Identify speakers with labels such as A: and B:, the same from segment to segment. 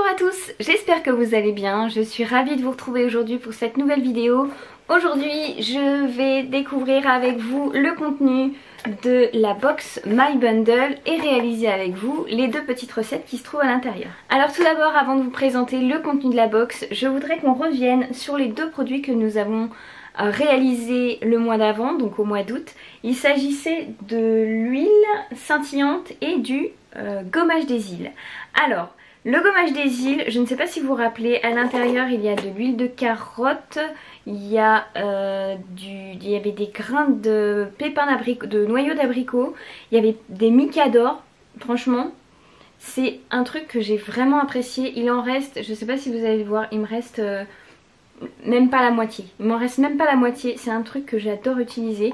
A: Bonjour à tous, j'espère que vous allez bien. Je suis ravie de vous retrouver aujourd'hui pour cette nouvelle vidéo. Aujourd'hui je vais découvrir avec vous le contenu de la box My Bundle et réaliser avec vous les deux petites recettes qui se trouvent à l'intérieur. Alors tout d'abord, avant de vous présenter le contenu de la box, je voudrais qu'on revienne sur les deux produits que nous avons réalisé le mois d'avant, donc au mois d'août. Il s'agissait de l'huile scintillante et du gommage des îles. Alors, le gommage des îles, je ne sais pas si vous vous rappelez, à l'intérieur il y a de l'huile de carotte, il y avait des grains de pépins d'abricot, de noyaux d'abricot, il y avait des micadors. Franchement, c'est un truc que j'ai vraiment apprécié. Il en reste, je ne sais pas si vous allez le voir, il me reste même pas la moitié. Il m'en reste même pas la moitié. C'est un truc que j'adore utiliser.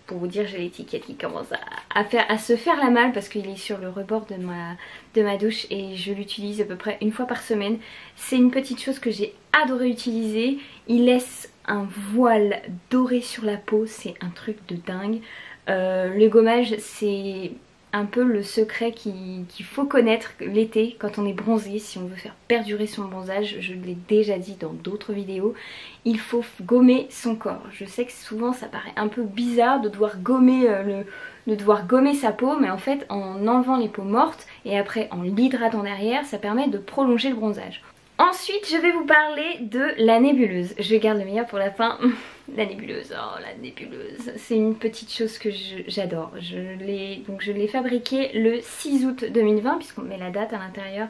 A: Pour vous dire, j'ai l'étiquette qui commence à se faire la malle parce qu'il est sur le rebord de ma douche et je l'utilise à peu près une fois par semaine. C'est une petite chose que j'ai adoré utiliser. Il laisse un voile doré sur la peau. C'est un truc de dingue. Le gommage, c'est un peu le secret qu'il faut connaître l'été quand on est bronzé. Si on veut faire perdurer son bronzage, je l'ai déjà dit dans d'autres vidéos, il faut gommer son corps. Je sais que souvent ça paraît un peu bizarre de devoir gommer sa peau, mais en fait en enlevant les peaux mortes et après en l'hydratant derrière, ça permet de prolonger le bronzage. Ensuite, je vais vous parler de la nébuleuse. Je garde le meilleur pour la fin. La nébuleuse, oh la nébuleuse. C'est une petite chose que j'adore. Je l'ai fabriquée le 6 août 2020 puisqu'on met la date à l'intérieur.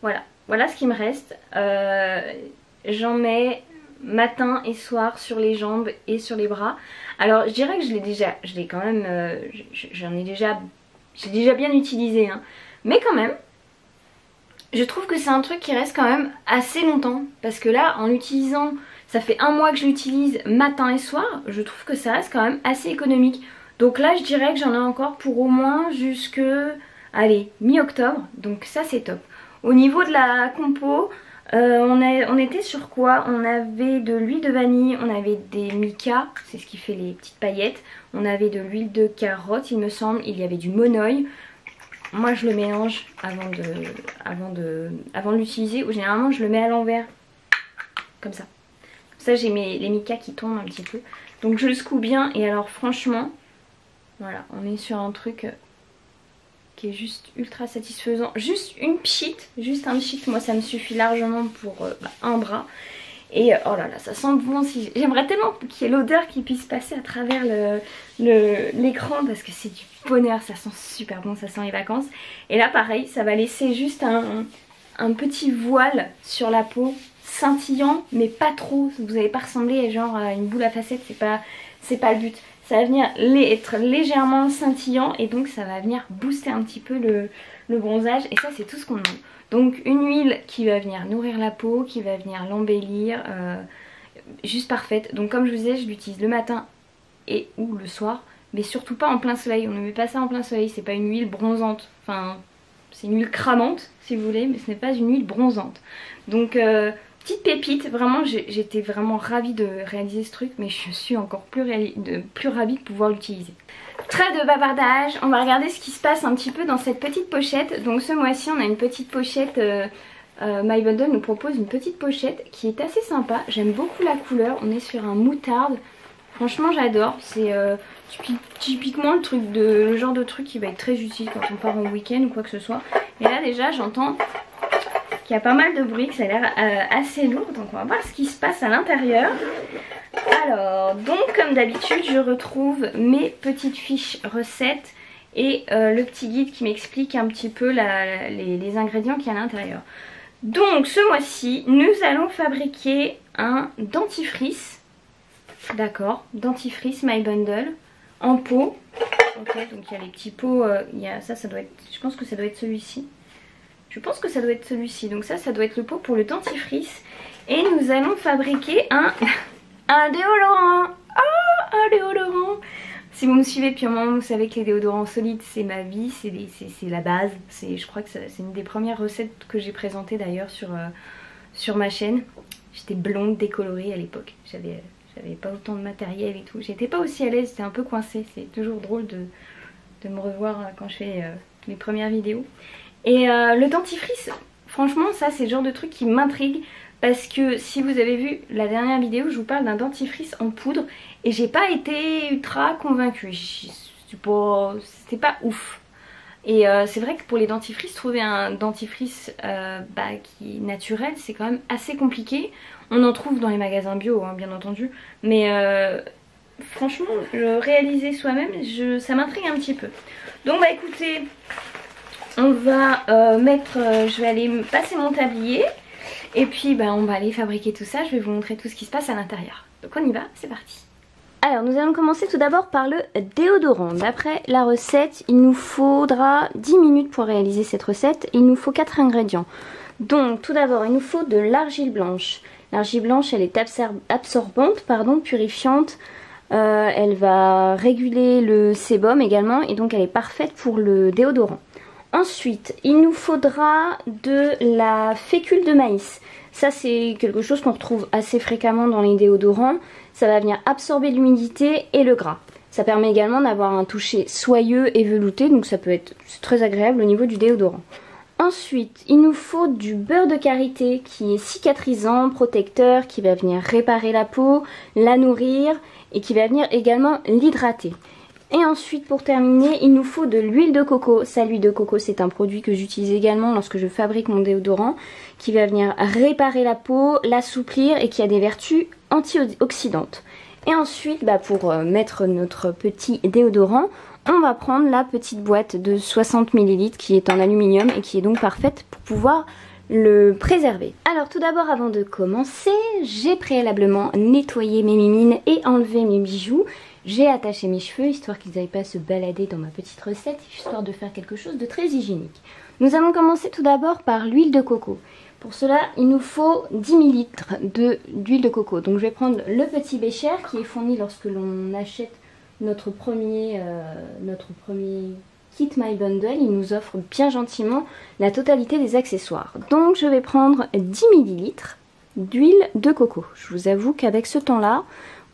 A: Voilà ce qui me reste. J'en mets matin et soir sur les jambes et sur les bras. Alors je dirais que j'ai déjà bien utilisé, hein. Mais quand même, je trouve que c'est un truc qui reste quand même assez longtemps. Parce que là, en l'utilisant, ça fait un mois que je l'utilise matin et soir. Je trouve que ça reste quand même assez économique. Donc là, je dirais que j'en ai encore pour au moins jusque, allez, mi-octobre. Donc ça, c'est top. Au niveau de la compo, on était sur quoi? On avait de l'huile de vanille, on avait des micas, c'est ce qui fait les petites paillettes. On avait de l'huile de carotte, il me semble. Il y avait du monoeil. Moi je le mélange avant de l'utiliser, ou généralement je le mets à l'envers, comme ça. Comme ça j'ai les micas qui tombent un petit peu. Donc je le secoue bien et alors franchement, voilà, on est sur un truc qui est juste ultra satisfaisant. Juste un pchit, moi ça me suffit largement pour un bras. Et oh là là, ça sent bon. J'aimerais tellement qu'il y ait l'odeur qui puisse passer à travers l'écran parce que c'est du bonheur, ça sent super bon, ça sent les vacances. Et là pareil, ça va laisser juste un petit voile sur la peau, scintillant mais pas trop. Vous n'allez pas ressembler genre à une boule à facettes, c'est pas le but. Ça va venir être légèrement scintillant et donc ça va venir booster un petit peu le bronzage. Et ça c'est tout ce qu'on demande. Donc une huile qui va venir nourrir la peau, qui va venir l'embellir, juste parfaite. Donc comme je vous disais, je l'utilise le matin et ou le soir, mais surtout pas en plein soleil. On ne met pas ça en plein soleil, c'est pas une huile bronzante. Enfin, c'est une huile cramante si vous voulez, mais ce n'est pas une huile bronzante. Donc petite pépite, vraiment j'étais vraiment ravie de réaliser ce truc, mais je suis encore plus ravie de pouvoir l'utiliser. Trêve de bavardage, on va regarder ce qui se passe un petit peu dans cette petite pochette. Donc ce mois-ci on a une petite pochette, My Bundle nous propose une petite pochette qui est assez sympa. J'aime beaucoup la couleur, on est sur un moutarde. Franchement j'adore, c'est typiquement le genre de truc qui va être très utile quand on part en week-end ou quoi que ce soit. Et là déjà j'entends qu'il y a pas mal de bruit, que ça a l'air assez lourd. Donc on va voir ce qui se passe à l'intérieur. Alors, donc comme d'habitude, je retrouve mes petites fiches recettes et le petit guide qui m'explique un petit peu les ingrédients qu'il y a à l'intérieur. Donc ce mois-ci, nous allons fabriquer un dentifrice. D'accord, dentifrice My Bundle en pot. Ok, donc il y a les petits pots, ça doit être, je pense que ça doit être celui-ci. Donc ça doit être le pot pour le dentifrice. Et nous allons fabriquer un déodorant. Oh, un déodorant. Si vous me suivez depuis un moment, vous savez que les déodorants solides c'est ma vie, c'est la base. Je crois que c'est une des premières recettes que j'ai présentées d'ailleurs sur ma chaîne. J'étais blonde décolorée à l'époque, j'avais pas autant de matériel et tout. J'étais pas aussi à l'aise, j'étais un peu coincée. C'est toujours drôle de me revoir quand je fais mes premières vidéos. Et le dentifrice, franchement ça c'est le genre de truc qui m'intrigue. Parce que si vous avez vu la dernière vidéo, je vous parle d'un dentifrice en poudre. Et j'ai pas été ultra convaincue. C'était pas ouf. Et c'est vrai que pour les dentifrices, trouver un dentifrice qui est naturel, c'est quand même assez compliqué. On en trouve dans les magasins bio, hein, bien entendu. Mais franchement, le réaliser soi-même, ça m'intrigue un petit peu. Donc bah écoutez, on va je vais aller passer mon tablier. Et puis bah, on va aller fabriquer tout ça, je vais vous montrer tout ce qui se passe à l'intérieur. Donc on y va, c'est parti. Alors nous allons commencer tout d'abord par le déodorant. D'après la recette, il nous faudra 10 minutes pour réaliser cette recette. Il nous faut 4 ingrédients. Donc tout d'abord il nous faut de l'argile blanche. L'argile blanche elle est absorbante, purifiante. Elle va réguler le sébum également et donc elle est parfaite pour le déodorant. Ensuite, il nous faudra de la fécule de maïs. Ça c'est quelque chose qu'on retrouve assez fréquemment dans les déodorants. Ça va venir absorber l'humidité et le gras. Ça permet également d'avoir un toucher soyeux et velouté, donc ça peut être très agréable au niveau du déodorant. Ensuite, il nous faut du beurre de karité qui est cicatrisant, protecteur, qui va venir réparer la peau, la nourrir et qui va venir également l'hydrater. Et ensuite pour terminer il nous faut de l'huile de coco. Ça l'huile de coco c'est un produit que j'utilise également lorsque je fabrique mon déodorant, qui va venir réparer la peau, l'assouplir et qui a des vertus antioxydantes. Et ensuite pour mettre notre petit déodorant, on va prendre la petite boîte de 60 ml qui est en aluminium et qui est donc parfaite pour pouvoir le préserver. Alors tout d'abord avant de commencer, j'ai préalablement nettoyé mes mimines et enlevé mes bijoux. J'ai attaché mes cheveux histoire qu'ils n'aillent pas se balader dans ma petite recette, histoire de faire quelque chose de très hygiénique. Nous allons commencer tout d'abord par l'huile de coco. Pour cela, il nous faut 10 ml d'huile de coco. Donc je vais prendre le petit bécher qui est fourni lorsque l'on achète notre premier Kit My Bundle. Il nous offre bien gentiment la totalité des accessoires. Donc je vais prendre 10 ml d'huile de coco. Je vous avoue qu'avec ce temps-là,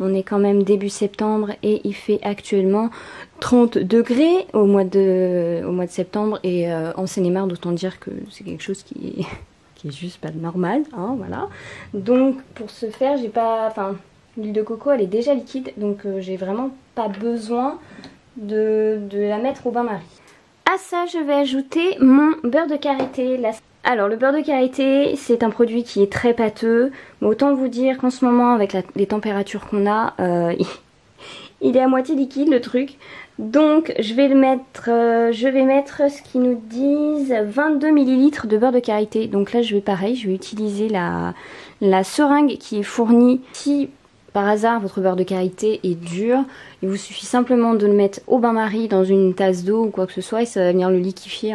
A: on est quand même début septembre et il fait actuellement 30 degrés au mois de septembre. Et en Seine-et-Marne, d'autant dire que c'est quelque chose qui est juste pas normal. Hein, voilà. Donc pour ce faire, l'huile de coco elle est déjà liquide. Donc j'ai vraiment pas besoin de la mettre au bain-marie. À ça, je vais ajouter mon beurre de karité. Alors le beurre de karité c'est un produit qui est très pâteux, mais autant vous dire qu'en ce moment avec les températures qu'on a, il est à moitié liquide le truc. Donc je vais mettre ce qu'ils nous disent, 22 ml de beurre de karité. Donc là je vais utiliser la seringue qui est fournie. Si par hasard votre beurre de karité est dur, il vous suffit simplement de le mettre au bain-marie dans une tasse d'eau ou quoi que ce soit et ça va venir le liquéfier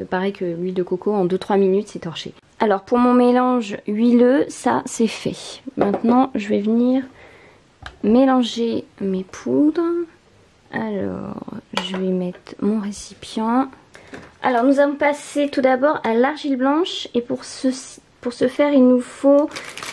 A: pareil que l'huile de coco en 2-3 minutes, c'est torché. Alors pour mon mélange huileux, ça c'est fait. Maintenant je vais venir mélanger mes poudres. Alors je vais mettre mon récipient. Alors nous allons passer tout d'abord à l'argile blanche et pour ce faire il nous faut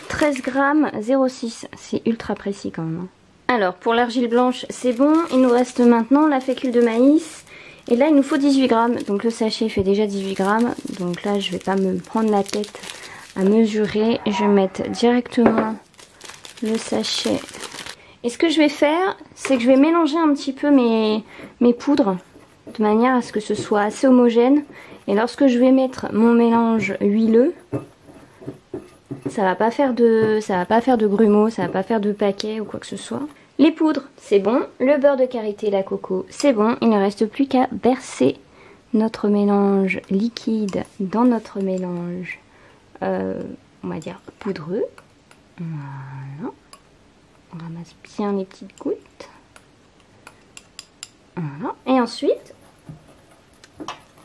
A: 13 g 0,6. C'est ultra précis quand même. Alors pour l'argile blanche c'est bon. Il nous reste maintenant la fécule de maïs. Et là il nous faut 18 g. Donc le sachet fait déjà 18 g. Donc là je vais pas me prendre la tête à mesurer. Je vais mettre directement le sachet. Et ce que je vais faire c'est que je vais mélanger un petit peu mes poudres de manière à ce que ce soit assez homogène. Et lorsque je vais mettre mon mélange huileux, ça va pas faire de grumeaux, ça va pas faire de paquets ou quoi que ce soit. Les poudres, c'est bon. Le beurre de karité et la coco, c'est bon. Il ne reste plus qu'à verser notre mélange liquide dans notre mélange, on va dire poudreux. Voilà. On ramasse bien les petites gouttes. Voilà. Et ensuite,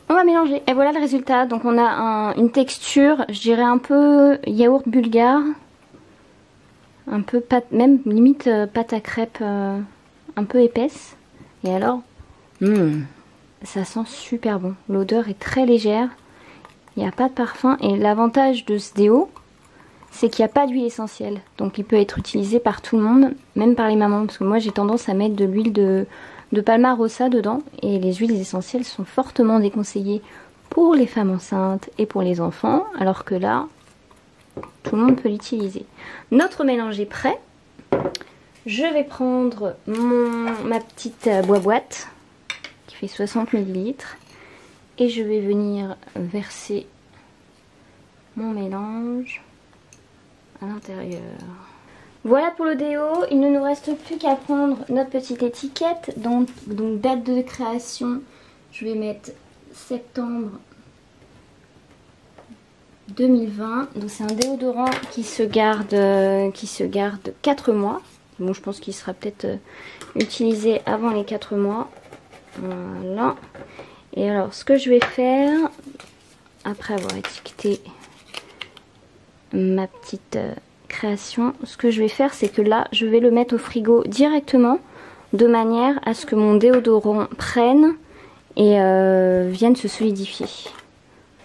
A: on va mélanger. Et voilà le résultat. Donc on a une texture, je dirais un peu yaourt bulgare. Un peu pâte, même limite pâte à crêpes un peu épaisse. Et alors, ça sent super bon. L'odeur est très légère. Il n'y a pas de parfum. Et l'avantage de ce déo, c'est qu'il n'y a pas d'huile essentielle. Donc il peut être utilisé par tout le monde, même par les mamans. Parce que moi j'ai tendance à mettre de l'huile de Palma Rossa dedans. Et les huiles essentielles sont fortement déconseillées pour les femmes enceintes et pour les enfants, alors que là, tout le monde peut l'utiliser. Notre mélange est prêt. Je vais prendre ma petite boîte qui fait 60 ml et je vais venir verser mon mélange à l'intérieur. Voilà pour le déo, il ne nous reste plus qu'à prendre notre petite étiquette, donc date de création, je vais mettre septembre 2020, donc c'est un déodorant qui se garde 4 mois, bon je pense qu'il sera peut-être utilisé avant les 4 mois, voilà, et alors ce que je vais faire, après avoir étiqueté ma petite création, ce que je vais faire c'est que là je vais le mettre au frigo directement de manière à ce que mon déodorant prenne et vienne se solidifier.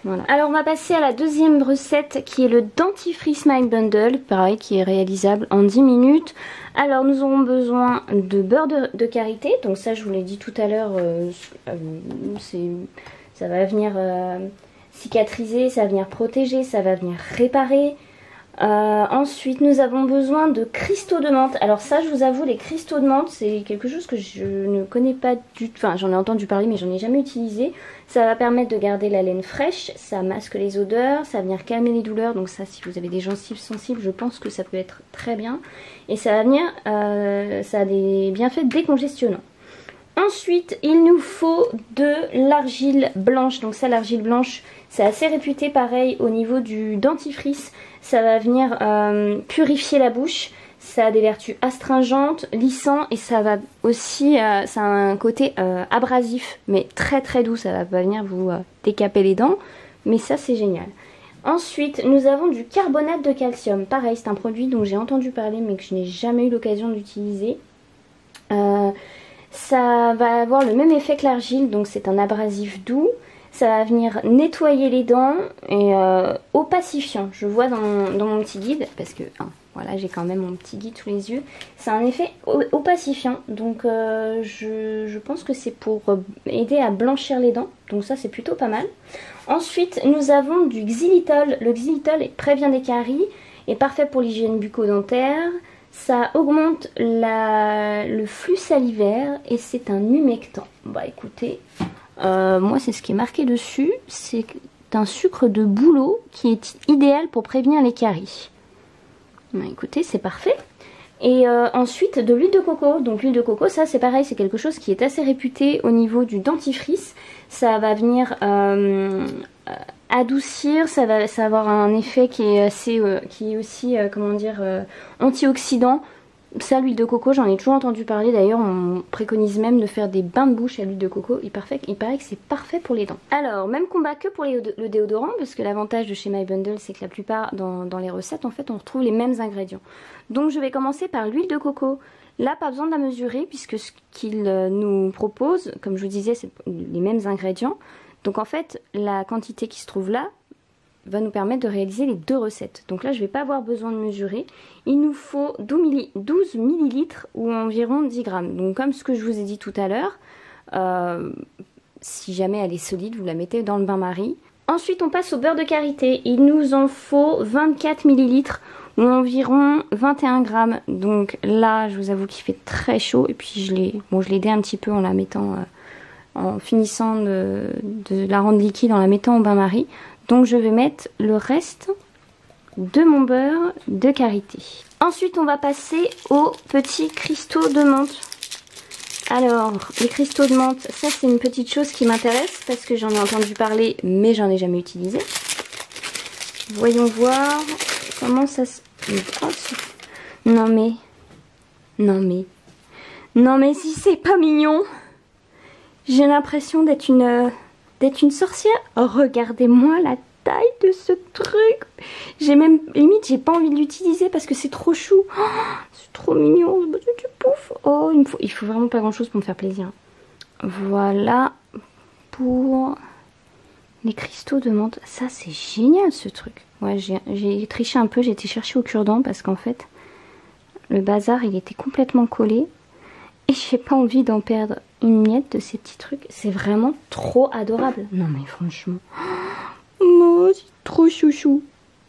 A: Voilà. Alors on va passer à la deuxième recette qui est le dentifrice My Bundle, pareil qui est réalisable en 10 minutes. Alors nous aurons besoin de beurre de karité, donc ça je vous l'ai dit tout à l'heure, ça va venir cicatriser, ça va venir protéger, ça va venir réparer. Ensuite nous avons besoin de cristaux de menthe. Alors ça je vous avoue, les cristaux de menthe c'est quelque chose que je ne connais pas du tout, enfin j'en ai entendu parler mais j'en ai jamais utilisé. Ça va permettre de garder la laine fraîche, ça masque les odeurs, ça va venir calmer les douleurs, donc ça si vous avez des gencives sensibles je pense que ça peut être très bien. Et ça va venir, ça a des bienfaits décongestionnants. Ensuite il nous faut de l'argile blanche, donc ça l'argile blanche c'est assez réputé pareil au niveau du dentifrice. Ça va venir purifier la bouche, ça a des vertus astringentes, lissant et ça va aussi, ça a un côté abrasif mais très très doux, ça va pas venir vous décaper les dents, mais ça c'est génial. Ensuite nous avons du carbonate de calcium, pareil c'est un produit dont j'ai entendu parler mais que je n'ai jamais eu l'occasion d'utiliser. Ça va avoir le même effet que l'argile, donc c'est un abrasif doux. Ça va venir nettoyer les dents et opacifiant. Je vois dans mon petit guide, parce que voilà, j'ai quand même mon petit guide sous les yeux. C'est un effet opacifiant, donc je pense que c'est pour aider à blanchir les dents. Donc ça c'est plutôt pas mal. Ensuite nous avons du xylitol. Le xylitol prévient des caries, est parfait pour l'hygiène bucco-dentaire. Ça augmente le flux salivaire et c'est un humectant. Bah écoutez... moi c'est ce qui est marqué dessus, c'est un sucre de bouleau qui est idéal pour prévenir les caries. Bah, écoutez c'est parfait. Et ensuite de l'huile de coco, donc l'huile de coco ça c'est pareil, c'est quelque chose qui est assez réputé au niveau du dentifrice. Ça va venir adoucir, ça va avoir un effet qui est assez, qui est aussi comment dire antioxydant. Ça, l'huile de coco, j'en ai toujours entendu parler. D'ailleurs, on préconise même de faire des bains de bouche à l'huile de coco. Il paraît que c'est parfait pour les dents. Alors, même combat que pour le déodorant, parce que l'avantage de chez My Bundle, c'est que la plupart, dans les recettes, en fait, on retrouve les mêmes ingrédients. Donc, je vais commencer par l'huile de coco. Là, pas besoin de la mesurer, puisque ce qu'il nous propose, comme je vous disais, c'est les mêmes ingrédients. Donc, en fait, la quantité qui se trouve là va nous permettre de réaliser les deux recettes. Donc là je vais pas avoir besoin de mesurer. Il nous faut 12 ml ou environ 10 grammes. Donc comme ce que je vous ai dit tout à l'heure, si jamais elle est solide, vous la mettez dans le bain-marie. Ensuite on passe au beurre de karité. Il nous en faut 24 ml ou environ 21 grammes. Donc là je vous avoue qu'il fait très chaud et puis je l'ai aidé un petit peu en la mettant, en finissant de la rendre liquide en la mettant au bain-marie. Donc je vais mettre le reste de mon beurre de karité. Ensuite on va passer aux petits cristaux de menthe. Alors les cristaux de menthe, ça c'est une petite chose qui m'intéresse parce que j'en ai entendu parler mais j'en ai jamais utilisé. Voyons voir comment ça se... Non mais si c'est pas mignon. J'ai l'impression d'être une sorcière. Oh, regardez-moi la taille de ce truc. J'ai même, limite, j'ai pas envie de l'utiliser parce que c'est trop chou. Oh, c'est trop mignon. C'est du pouf. Oh, il faut vraiment pas grand chose pour me faire plaisir. Voilà pour les cristaux de menthe. Ça, c'est génial ce truc. Ouais, j'ai triché un peu. J'ai été chercher au cure-dent parce qu'en fait, le bazar, il était complètement collé. Et j'ai pas envie d'en perdre une miette de ces petits trucs. C'est vraiment trop adorable. Non mais franchement. Oh, c'est trop chouchou.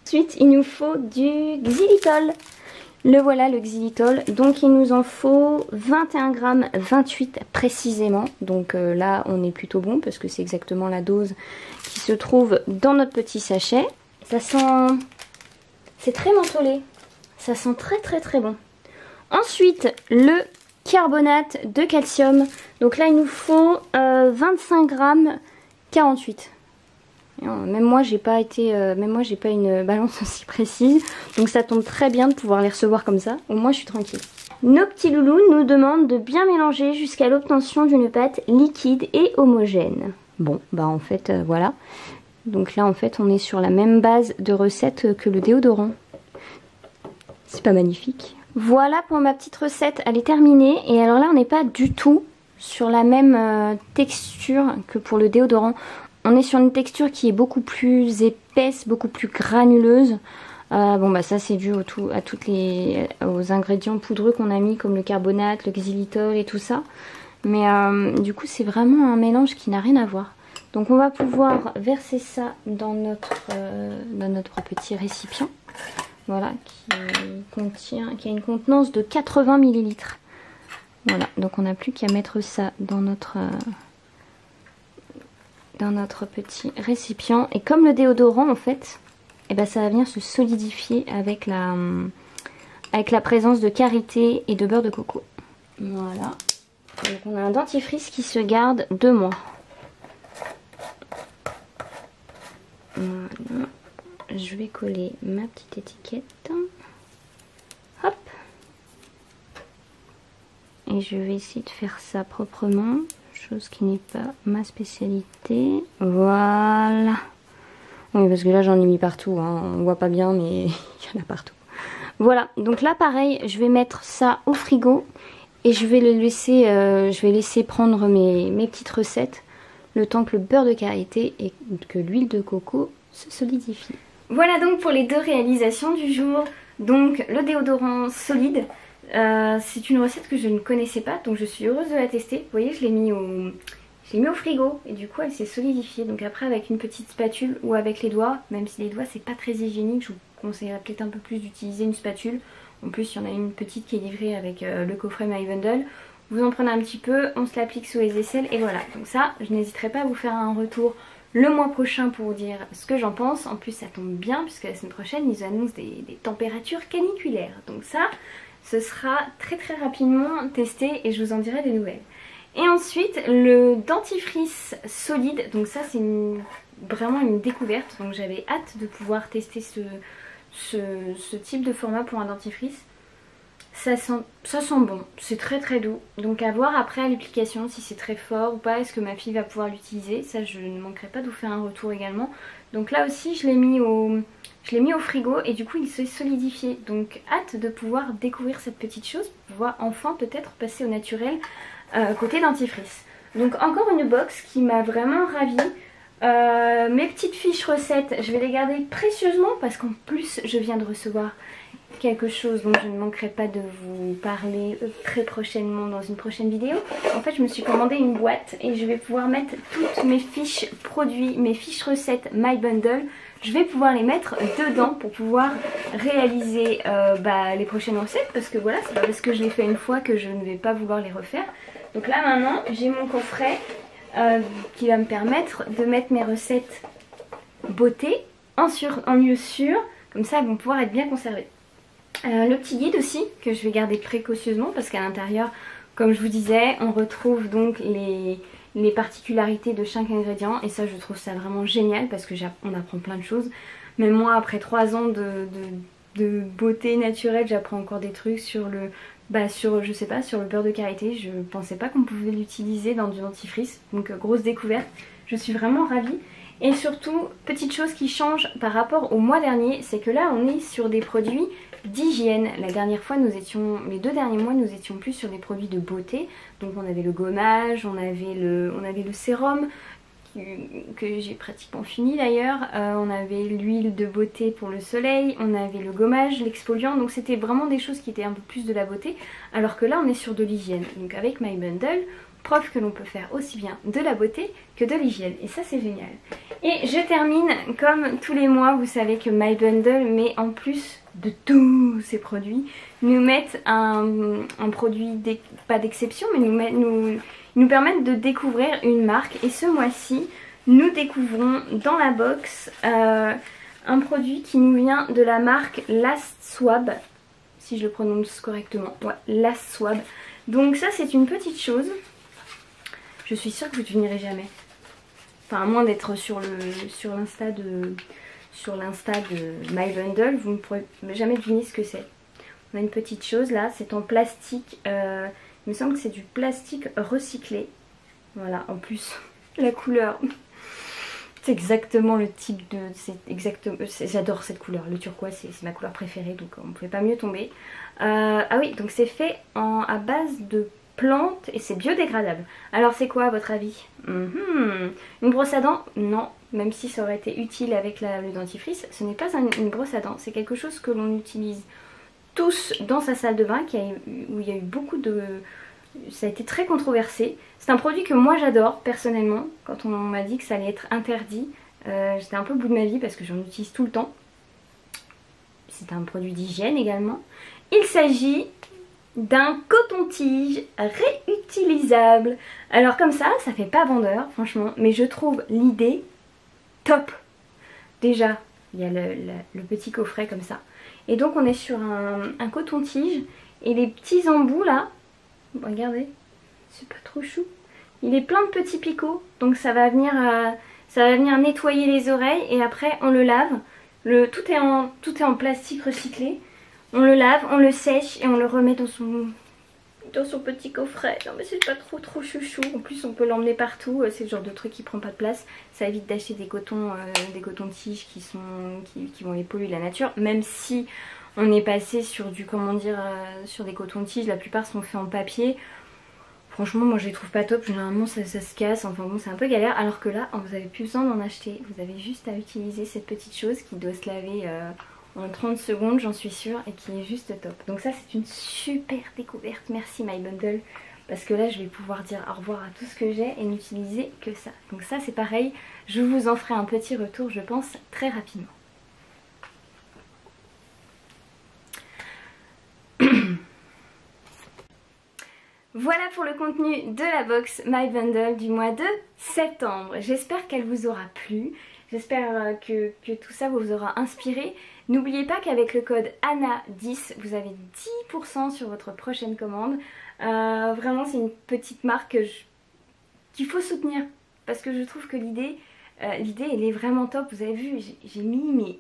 A: Ensuite, il nous faut du xylitol. Le voilà, le xylitol. Donc il nous en faut 21 grammes, 28 précisément. Donc là, on est plutôt bon parce que c'est exactement la dose qui se trouve dans notre petit sachet. Ça sent... C'est très mentholé. Ça sent très très très bon. Ensuite, le carbonate de calcium. Donc là, il nous faut 25 grammes, 48. Même moi, j'ai pas une balance aussi précise. Donc ça tombe très bien de pouvoir les recevoir comme ça. Au moins, je suis tranquille. Nos petits loulous nous demandent de bien mélanger jusqu'à l'obtention d'une pâte liquide et homogène. Bon, bah en fait, voilà. Donc là, en fait, on est sur la même base de recette que le déodorant. C'est pas magnifique? Voilà pour ma petite recette, elle est terminée. Et alors là, on n'est pas du tout sur la même texture que pour le déodorant. On est sur une texture qui est beaucoup plus épaisse, beaucoup plus granuleuse. Bon bah ça c'est dû aux ingrédients poudreux qu'on a mis comme le carbonate, le xylitol et tout ça. Mais du coup c'est vraiment un mélange qui n'a rien à voir. Donc on va pouvoir verser ça dans notre petit récipient. Voilà, qui a une contenance de 80 ml. Voilà, donc on n'a plus qu'à mettre ça dans notre petit récipient. Et comme le déodorant en fait, eh ben, ça va venir se solidifier avec la présence de karité et de beurre de coco. Voilà. Donc on a un dentifrice qui se garde 2 mois. Voilà. Je vais coller ma petite étiquette. Hop. Et je vais essayer de faire ça proprement. Chose qui n'est pas ma spécialité. Voilà. Oui, parce que là j'en ai mis partout. Hein. On voit pas bien, mais il y en a partout. Voilà. Donc là, pareil, je vais mettre ça au frigo. Et je vais laisser prendre mes petites recettes. Le temps que le beurre de karité et que l'huile de coco se solidifie. Voilà donc pour les 2 réalisations du jour. Donc le déodorant solide. C'est une recette que je ne connaissais pas, donc je suis heureuse de la tester. Vous voyez, je l'ai mis au frigo et du coup elle s'est solidifiée. Donc après avec une petite spatule ou avec les doigts, même si les doigts c'est pas très hygiénique, je vous conseillerais peut-être un peu plus d'utiliser une spatule. En plus il y en a une petite qui est livrée avec le coffret My Bundle. Vous en prenez un petit peu, on se l'applique sous les aisselles et voilà. Donc ça, je n'hésiterai pas à vous faire un retour le mois prochain pour vous dire ce que j'en pense. En plus ça tombe bien puisque la semaine prochaine ils annoncent des températures caniculaires. Donc ça, ce sera très très rapidement testé et je vous en dirai des nouvelles. Et ensuite le dentifrice solide. Donc ça c'est vraiment une découverte. Donc j'avais hâte de pouvoir tester ce type de format pour un dentifrice. Ça sent bon, c'est très très doux. Donc à voir après à l'application si c'est très fort ou pas, est-ce que ma fille va pouvoir l'utiliser. Ça je ne manquerai pas de vous faire un retour également. Donc là aussi je l'ai mis au frigo et du coup il s'est solidifié. Donc hâte de pouvoir découvrir cette petite chose, pour pouvoir enfin peut-être passer au naturel côté dentifrice. Donc encore une box qui m'a vraiment ravie. Mes petites fiches recettes, je vais les garder précieusement parce qu'en plus je viens de recevoir quelque chose dont je ne manquerai pas de vous parler très prochainement dans une prochaine vidéo. En fait je me suis commandé une boîte et je vais pouvoir mettre toutes mes fiches produits, mes fiches recettes My Bundle. Je vais pouvoir les mettre dedans pour pouvoir réaliser les prochaines recettes parce que voilà, c'est pas parce que je l'ai fait une fois que je ne vais pas vouloir les refaire. Donc là maintenant j'ai mon coffret qui va me permettre de mettre mes recettes beauté en lieu sûr, comme ça elles vont pouvoir être bien conservées. Le petit guide aussi que je vais garder précautionneusement parce qu'à l'intérieur, comme je vous disais, on retrouve donc les particularités de chaque ingrédient et ça je trouve ça vraiment génial parce que on apprend plein de choses. Même moi après 3 ans de beauté naturelle, j'apprends encore des trucs sur le je sais pas, sur le beurre de karité. Je pensais pas qu'on pouvait l'utiliser dans du dentifrice, donc grosse découverte. Je suis vraiment ravie. Et surtout, petite chose qui change par rapport au mois dernier, c'est que là on est sur des produits d'hygiène. La dernière fois les 2 derniers mois nous étions plus sur des produits de beauté. Donc on avait le gommage, on avait le sérum que j'ai pratiquement fini d'ailleurs. On avait l'huile de beauté pour le soleil, on avait le gommage, l'exfoliant, donc c'était vraiment des choses qui étaient un peu plus de la beauté, alors que là on est sur de l'hygiène. Donc avec My Bundle, preuve que l'on peut faire aussi bien de la beauté que de l'hygiène, et ça c'est génial. Et je termine comme tous les mois, vous savez que My Bundle met en plus de tous ces produits, nous mettent un produit pas d'exception, mais nous permettent de découvrir une marque. Et ce mois-ci, nous découvrons dans la box un produit qui nous vient de la marque Last Swab, si je le prononce correctement, ouais, Last Swab. Donc ça c'est une petite chose, je suis sûre que vous ne devinerez jamais. Enfin à moins d'être sur l'insta de My Bundle, vous ne pourrez jamais deviner ce que c'est. On a une petite chose là, c'est en plastique, il me semble que c'est du plastique recyclé. Voilà, en plus la couleur, c'est exactement le type de... J'adore cette couleur, le turquoise c'est ma couleur préférée, donc on ne pouvait pas mieux tomber. Ah oui, donc c'est fait à base de plantes et c'est biodégradable. Alors c'est quoi à votre avis? Une brosse à dents? Non, même si ça aurait été utile avec le dentifrice, ce n'est pas une brosse à dents, c'est quelque chose que l'on utilise tous dans sa salle de bain, où il y a eu beaucoup de... Ça a été très controversé. C'est un produit que moi j'adore personnellement. Quand on m'a dit que ça allait être interdit, j'étais un peu au bout de ma vie parce que j'en utilise tout le temps. C'est un produit d'hygiène également. Il s'agit d'un coton-tige réutilisable. Alors comme ça fait pas vendeur franchement, mais je trouve l'idée top. Déjà, il y a le petit coffret comme ça. Et donc on est sur un coton-tige et les petits embouts là, regardez, c'est pas trop chou. Il est plein de petits picots, donc ça va venir nettoyer les oreilles et après on le lave. Tout est en plastique recyclé. On le lave, on le sèche et on le remet dans son petit coffret. Non mais c'est pas trop chouchou. En plus on peut l'emmener partout. C'est le genre de truc qui prend pas de place. Ça évite d'acheter des cotons-tiges qui vont aller polluer la nature. Même si on est passé sur sur des cotons-tiges, la plupart sont faits en papier. Franchement moi je les trouve pas top. Généralement ça se casse. Enfin bon c'est un peu galère. Alors que là vous avez plus besoin d'en acheter. Vous avez juste à utiliser cette petite chose qui doit se laver en 30 secondes j'en suis sûre et qui est juste top. Donc ça c'est une super découverte, merci My Bundle, parce que là je vais pouvoir dire au revoir à tout ce que j'ai et n'utiliser que ça. Donc ça c'est pareil, je vous en ferai un petit retour je pense très rapidement. Voilà pour le contenu de la box My Bundle du mois de septembre. J'espère qu'elle vous aura plu. J'espère que tout ça vous aura inspiré. N'oubliez pas qu'avec le code ANNA10, vous avez 10% sur votre prochaine commande. Vraiment, c'est une petite marque qu'il faut soutenir. Parce que je trouve que l'idée, elle est vraiment top. Vous avez vu, j'ai mis, mais...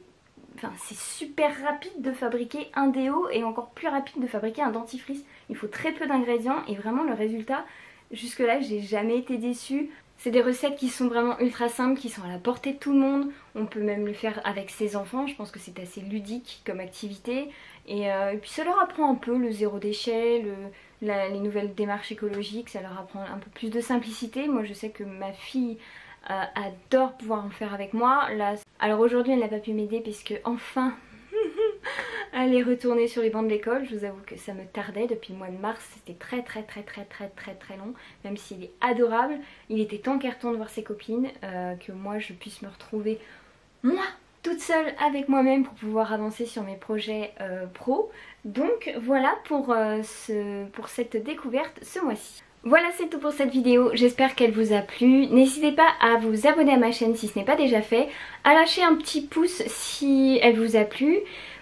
A: Enfin, c'est super rapide de fabriquer un déo et encore plus rapide de fabriquer un dentifrice. Il faut très peu d'ingrédients et vraiment le résultat, jusque là, j'ai jamais été déçue. C'est des recettes qui sont vraiment ultra simples, qui sont à la portée de tout le monde. On peut même le faire avec ses enfants, je pense que c'est assez ludique comme activité. Et puis ça leur apprend un peu le zéro déchet, les nouvelles démarches écologiques, ça leur apprend un peu plus de simplicité. Moi je sais que ma fille adore pouvoir en faire avec moi. Là, alors aujourd'hui elle n'a pas pu m'aider puisque enfin elle est retournée sur les bancs de l'école. Je vous avoue que ça me tardait depuis le mois de mars, c'était très long, même s'il est adorable. Il était temps qu'elle retourne voir ses copines, que moi je puisse me retrouver moi toute seule avec moi-même pour pouvoir avancer sur mes projets pro. Donc voilà pour cette découverte ce mois-ci. Voilà, c'est tout pour cette vidéo, j'espère qu'elle vous a plu. N'hésitez pas à vous abonner à ma chaîne si ce n'est pas déjà fait, à lâcher un petit pouce si elle vous a plu,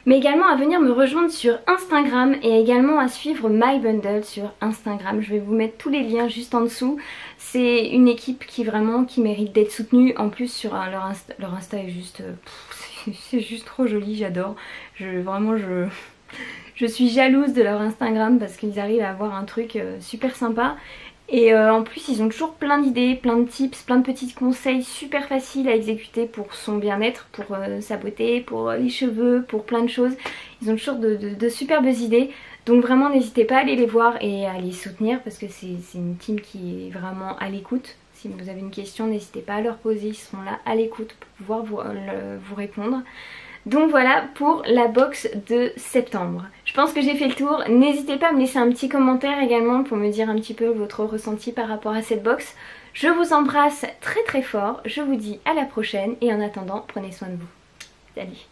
A: mais également à venir me rejoindre sur Instagram et également à suivre My Bundle sur Instagram. Je vais vous mettre tous les liens juste en dessous. C'est une équipe qui mérite d'être soutenue. En plus sur leur Insta est juste... c'est juste trop joli, j'adore. Je suis jalouse de leur Instagram parce qu'ils arrivent à avoir un truc super sympa. Et en plus ils ont toujours plein d'idées, plein de tips, plein de petits conseils super faciles à exécuter pour son bien-être, pour sa beauté, pour les cheveux, pour plein de choses. Ils ont toujours de superbes idées. Donc vraiment n'hésitez pas à aller les voir et à les soutenir parce que c'est une team qui est vraiment à l'écoute. Si vous avez une question, n'hésitez pas à leur poser, ils seront là à l'écoute pour pouvoir vous répondre. Donc voilà pour la box de septembre. Je pense que j'ai fait le tour. N'hésitez pas à me laisser un petit commentaire également pour me dire un petit peu votre ressenti par rapport à cette box. Je vous embrasse très très fort. Je vous dis à la prochaine et en attendant, prenez soin de vous. Salut!